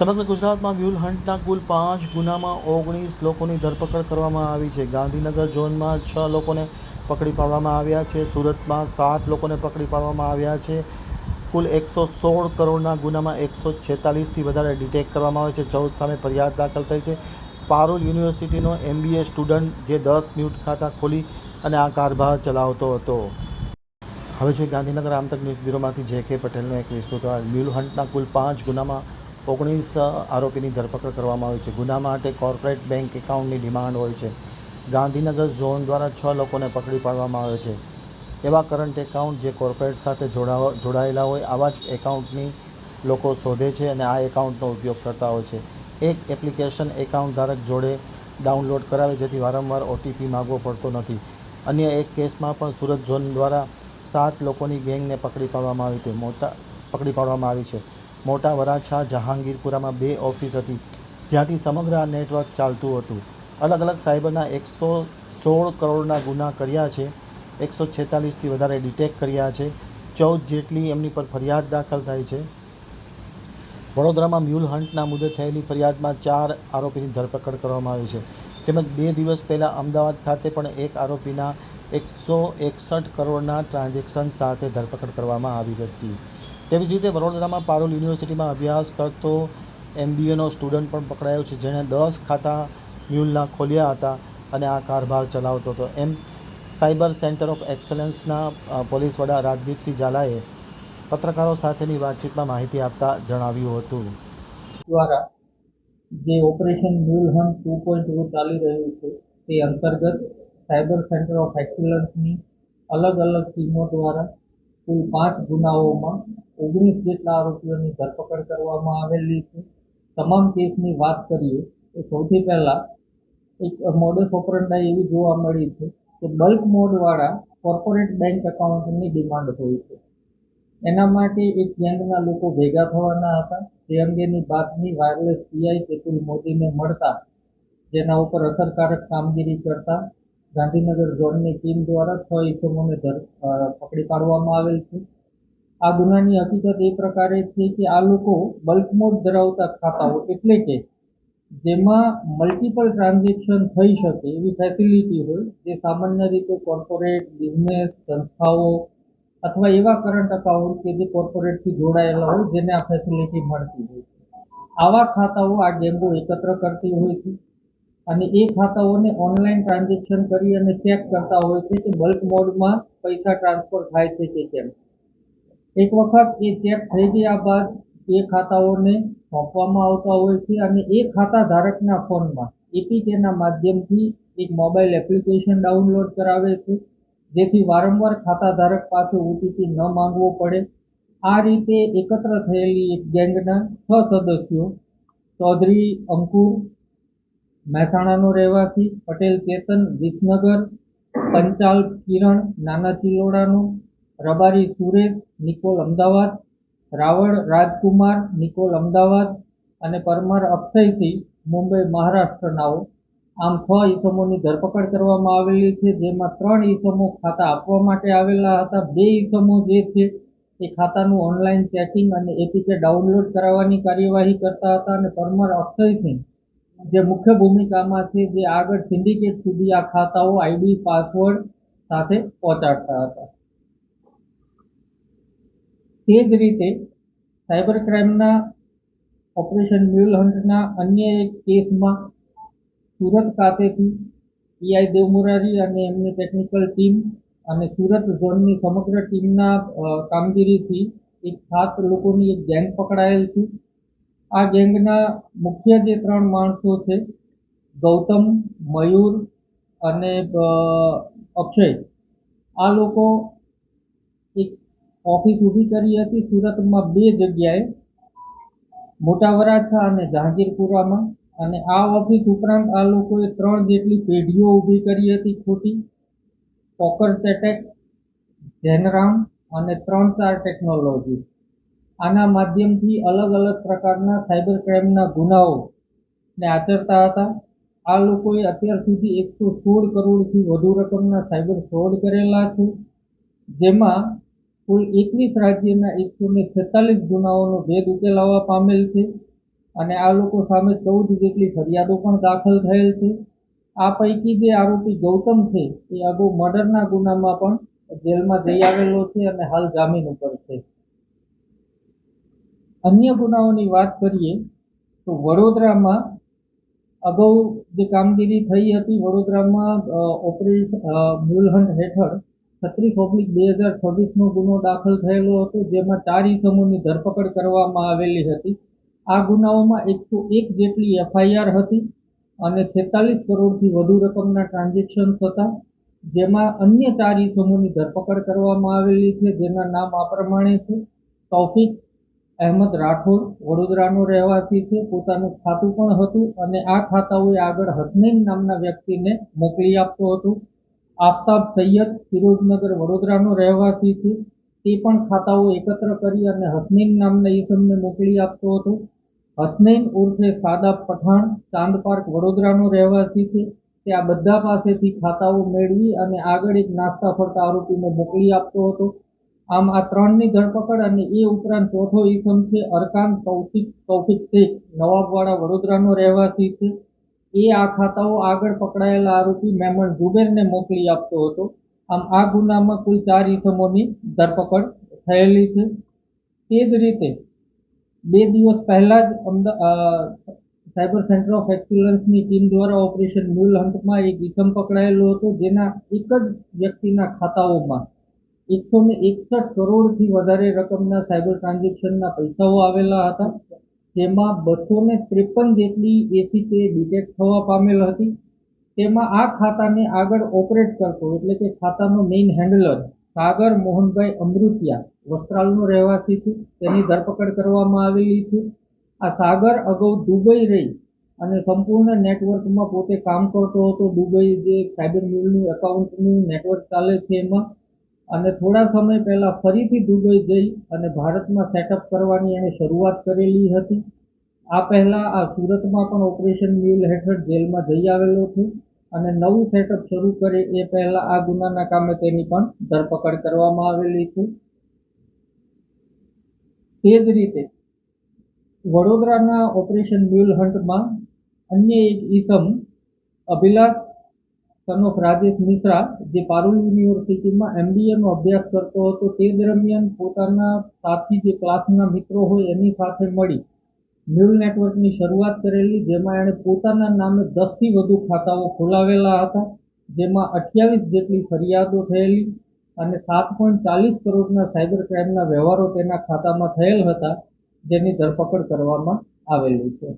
સમગ્ર ગુજરાતમાં મ્યુલ હન્ટના કુલ 5 ગુનામાં 19 લોકોની ધરપકડ કરવામાં આવી છે. ગાંધીનગર ઝોનમાં 6 લોકોને પકડી પાડવામાં આવ્યા છે. સુરતમાં 7 લોકોને પકડી પાડવામાં આવ્યા છે. કુલ 116 કરોડના ગુનામાં 146થી વધારે ડિટેક્ટ કરવામાં આવે છે. 14 સામે ફરિયાદ દાખલ થઈ છે. પારુલ યુનિવર્સિટીનો MBA સ્ટુડન્ટ જે 10 મ્યુટ ખાતા ખોલી અને આ કારભાર ચલાવતો હતો. હવે જોઈએ ગાંધીનગર આમતક ન્યૂઝ બ્યુરોમાંથી JK પટેલનો એક વિસ્તૃત અહેવાલ. મ્યુલ હન્ટના કુલ 5 ગુનામાં 19 આરોપીની ધરપકડ કરવામાં આવી છે. ગુના માટે કોર્પોરેટ બેંક એકાઉન્ટની ડિમાન્ડ હોય છે. ગાંધીનગર ઝોન દ્વારા 6 લોકોને પકડી પાડવામાં આવે છે. એવા કરંટ એકાઉન્ટ જે કોર્પોરેટ સાથે જોડાયેલા હોય આવા જ એકાઉન્ટની લોકો શોધે છે અને આ એકાઉન્ટનો ઉપયોગ કરતા હોય છે. એક એપ્લિકેશન એકાઉન્ટ ધારક જોડે ડાઉનલોડ કરાવે જેથી વારંવાર OTP માગવો પડતો નથી. અન્ય એક કેસમાં પણ સુરત ઝોન દ્વારા 7 લોકોની ગેંગને પકડી પાડવામાં આવી છે. મોટા વરાછા જહાંગીરપુરામાં 2 ઓફિસ હતી જ્યાંથી સમગ્ર આ નેટવર્ક ચાલતું હતું. અલગ અલગ સાયબરના 116 કરોડના ગુના કર્યા છે. 146થી વધારે ડિટેક્ટ કર્યા છે. 14 જેટલી એમની પર ફરિયાદ દાખલ થઈ છે. વડોદરામાં મ્યુલ હન્ટના મુદ્દે થયેલી ફરિયાદમાં 4 આરોપીની ધરપકડ કરવામાં આવી છે. તેમજ 2 દિવસ પહેલાં અમદાવાદ ખાતે પણ એક આરોપીના 161 કરોડના ટ્રાન્ઝેક્શન સાથે ધરપકડ કરવામાં આવી હતી. તેવી જ રીતે વડોદરામાં પારુલ યુનિવર્સિટીમાં અભ્યાસ કરતો MBAનો સ્ટુડન્ટ પણ પકડાયો છે જેણે 10 ખાતા મ્યુલના ખોલ્યા હતા અને આ કારભાર ચલાવતો હતો. સાયબર સેન્ટર ઓફ એક્સલન્સના પોલીસ વડા રાજદીપસિંહ ઝાલાએ પત્રકારો સાથેની વાતચીતમાં માહિતી આપતા જણાવ્યું હતું. દ્વારા જે ઓપરેશન મ્યુલ હન્ટ 2.0 ચાલી રહ્યું છે તે અંતર્ગત સાયબર સેન્ટર ઓફ એક્સલન્સની અલગ અલગ ટીમો દ્વારા કુલ 5 ગુનાઓમાં 19 જેટલા આરોપીઓની ધરપકડ કરવામાં આવેલી છે. તમામ કેસની વાત કરીએ તો સૌથી પહેલાં એક મોડસ ઓપરન્ડાઈ એવી જોવા મળી છે કે બલ્ક મોડવાળા કોર્પોરેટ બેંક એકાઉન્ટની ડિમાન્ડ હોય છે. એના માટે એક ગેંગના લોકો ભેગા થવાના હતા. તે અંગેની બાતમી વાયરલેસ PI કેતુલ મોદીને મળતા જેના ઉપર અસરકારક કામગીરી કરતા ગાંધીનગર ઝોનની ટીમ દ્વારા 6 ઇસમોને પકડી પાડવામાં આવેલ છે. આ ગુનાની હકીકત એ પ્રકારે છે કે આ લોકો બલ્ક મોડ ધરાવતા ખાતાઓ એટલે કે જેમાં મલ્ટિપલ ટ્રાન્ઝેક્શન થઈ શકે એવી ફેસિલિટી હોય જે સામાન્ય રીતે કોર્પોરેટ બિઝનેસ સંસ્થાઓ અથવા એવા કરંટ અકાઉન્ટ કે જે કોર્પોરેટથી જોડાયેલા હોય જેને આ ફેસિલિટી મળતી હોય છે. આવા ખાતાઓ આ ગેંગો એકત્ર કરતી હોય છે અને એ ખાતાઓને ઓનલાઈન ટ્રાન્ઝેક્શન કરી અને ચેક કરતા હોય છે કે બલ્ક મોડમાં પૈસા ટ્રાન્સફર થાય છે કે કેમ. એક વખત એ ચેક થઈ ગયા બાદ એ ખાતાઓને સોંપવામાં આવતા હોય છે અને એ ખાતા ધારકના ફોનમાં APKના માધ્યમથી એક મોબાઈલ એપ્લિકેશન ડાઉનલોડ કરાવે છે જેથી વારંવાર ખાતા ધારક પાસે OTP ન માંગવો પડે. આ રીતે એકત્ર થયેલી એક ગેંગના 6 સદસ્યો ચૌધરી અંકુર મહેસાણાનો રહેવાસી, પટેલ ચેતન વિસનગર, પંચાલ કિરણ નાના ચિલોડાનો, રબારી સુરેશ નિકોલ અમદાવાદ, રાવળ રાજકુમાર નિકોલ અમદાવાદ અને પરમાર અક્ષયસિંહ મુંબઈ મહારાષ્ટ્રનાઓ આમ 6 ઇસમોની ધરપકડ કરવામાં આવેલી છે જેમાં 3 ઇસમો ખાતા આપવા માટે આવેલા હતા. 2 ઇસમો જે છે એ ખાતાનું ઓનલાઈન ચેકિંગ અને APK ડાઉનલોડ કરાવવાની કાર્યવાહી કરતા હતા અને પરમાર અક્ષયસિંહ જે મુખ્ય ભૂમિકામાં છે જે આગળ સિન્ડિકેટ સુધી આ ખાતાઓ ID પાસવર્ડ સાથે પહોંચાડતા હતા. તે જ રીતે સાયબર ક્રાઇમના ઓપરેશન મ્યુલ હન્ટના અન્ય એક કેસમાં સુરત ખાતેથી PI દેવમુરારી અને એમની ટેકનિકલ ટીમ અને સુરત ઝોનની સમગ્ર ટીમના કામગીરીથી એક 7 લોકોની એક ગેંગ પકડાયેલ છે. આ ગેંગના મુખ્ય જે 3 માણસો છે ગૌતમ, મયુર અને અક્ષય, આ લોકો એક ઓફિસ ઊભી કરી હતી સુરતમાં 2 જગ્યાએ, મોટા વરાછા અને જહાંગીરપુરામાં. અને આ ઓફિસ ઉપરાંત આ લોકોએ 3 જેટલી પેઢીઓ ઊભી કરી હતી ખોટી. પોકર ચેટેક, જૈનરામ અને 3-4 ટેકનોલોજી. આના માધ્યમથી અલગ અલગ પ્રકારના સાયબર ક્રાઇમના ગુનાઓને આચરતા હતા. આ લોકોએ અત્યાર સુધી 116 કરોડથી વધુ રકમના સાયબર ફ્રોડ કરેલા છે જેમાં કુલ 21 રાજ્યના 146 ગુનાઓનો ભેદ ઉકેલાવા પામેલ છે. અને આ લોકો સામે 14 જેટલી ફરિયાદો પણ દાખલ થયેલ છે. આ પૈકી જે આરોપી ગૌતમ છે એ અગાઉ મર્ડરના ગુનામાં પણ જેલમાં જઈ આવેલો છે અને હાલ જામીન ઉપર છે. અન્ય ગુનાઓની વાત કરીએ તો વડોદરામાં અગાઉ જે કામગીરી થઈ હતી, વડોદરામાં ઓપરેશન મ્યુલ હન્ટ હેઠળ 36/2026 ગુનો દાખલ થયેલો હતો, જેમાં 4 ઇસમોની ધરપકડ કરવામાં આવેલી હતી. આ ગુનાઓમાં 101 જેટલી FIR હતી અને 46 કરોડથી વધુ રકમના ટ્રાન્ઝેક્શન હતા, જેમાં અન્ય 4 ઇસમોની ધરપકડ કરવામાં આવેલી છે, જેના નામ આ પ્રમાણે છે. તૌફિક અહેમદ રાઠોડ વડોદરાનો રહેવાસી છે, પોતાનું ખાતું પણ હતું અને આ ખાતાઓએ આગળ હસનૈન નામના વ્યક્તિને મોકલી આપતો હતો. આફતાબ સૈયદ ફિરોઝનગર વડોદરાનો રહેવાસી છે, તે પણ ખાતાઓ એકત્ર કરી અને હસનૈન નામના ઈસમને મોકલી આપતો હતો. હસનૈન ઉર્ફે સાદાબ પઠાણ ચાંદ પાર્ક વડોદરાનો રહેવાસી છે, તે આ બધા પાસેથી ખાતાઓ મેળવી અને આગળ એક નાસ્તા ફરતા આરોપીને મોકલી આપતો હતો. આમ આ 3ની ધરપકડ અને એ ઉપરાંત ચોથો ઈસમ છે અરકાન તૌફિક શેખ નવાબવાડા વડોદરાનો રહેવાસી છે, એ આ ખાતાઓ આગળ પકડાયેલા આરોપી મેમણ ઝુબેરને મોકલી આપતો હતો. આમ આ ગુનામાં કુલ 4 ઈસમોની ધરપકડ થયેલી છે. તે જ રીતે 2 દિવસ પહેલા જ સાયબર સેન્ટર ઓફ એક્સિલન્સની ટીમ દ્વારા ઓપરેશન મ્યુલ હન્ટમાં એક ઈસમ પકડાયેલો હતો, જેના એક જ વ્યક્તિના ખાતાઓમાં 161 કરોડથી વધારે રકમના સાયબર ટ્રાન્ઝેક્શનના પૈસાઓ આવેલા હતા, જેમાં 253 જેટલી ACK ડિટેક્ટ થવા પામેલ હતી. તેમાં આ ખાતાને આગળ ઓપરેટ કરતો એટલે કે ખાતાનો મેઇન હેન્ડલર સાગર મોહનભાઈ અમૃતિયા વસ્ત્રાલનો રહેવાસી છે, તેની ધરપકડ કરવામાં આવેલી છે. આ સાગર અગાઉ દુબઈ રહી અને સંપૂર્ણ નેટવર્કમાં પોતે કામ કરતો હતો. દુબઈ જે સાયબર મ્યુલનું એકાઉન્ટનું નેટવર્ક ચાલે છે એમાં, અને થોડા સમય પહેલા ફરીથી દુબઈ જઈ અને ભારતમાં સેટઅપ કરવાની એણે શરૂઆત કરેલી હતી. આ પહેલા આ સુરતમાં પણ ઓપરેશન મ્યુલ હેઠળ જેલમાં જઈ આવેલો છે અને નવું સેટઅપ શરૂ કરે એ પહેલા આ ગુનાના કામે તેની પણ ધરપકડ કરવામાં આવેલી છે. તે જ રીતે વડોદરાના ઓપરેશન મ્યુલ હન્ટમાં અન્ય એક ઈસમ અભિલાષ સન ઓફ રાજેશ મિશ્રા, જે પારુલ યુનિવર્સિટીમાં MBA નો અભ્યાસ કરતો હતો, તે દરમિયાન પોતાના સાથી જે ક્લાસના મિત્રો હોય એની સાથે મળી મ્યુલ નેટવર્કની શરૂઆત કરેલી, જેમાં એણે પોતાના નામે 10થી વધુ ખાતાઓ ખોલાવેલા હતા, જેમાં 28 જેટલી ફરિયાદો થયેલી અને 7.40 કરોડના સાયબર ક્રાઇમના વ્યવહારો તેના ખાતામાં થયેલ હતા, જેની ધરપકડ કરવામાં આવેલી છે.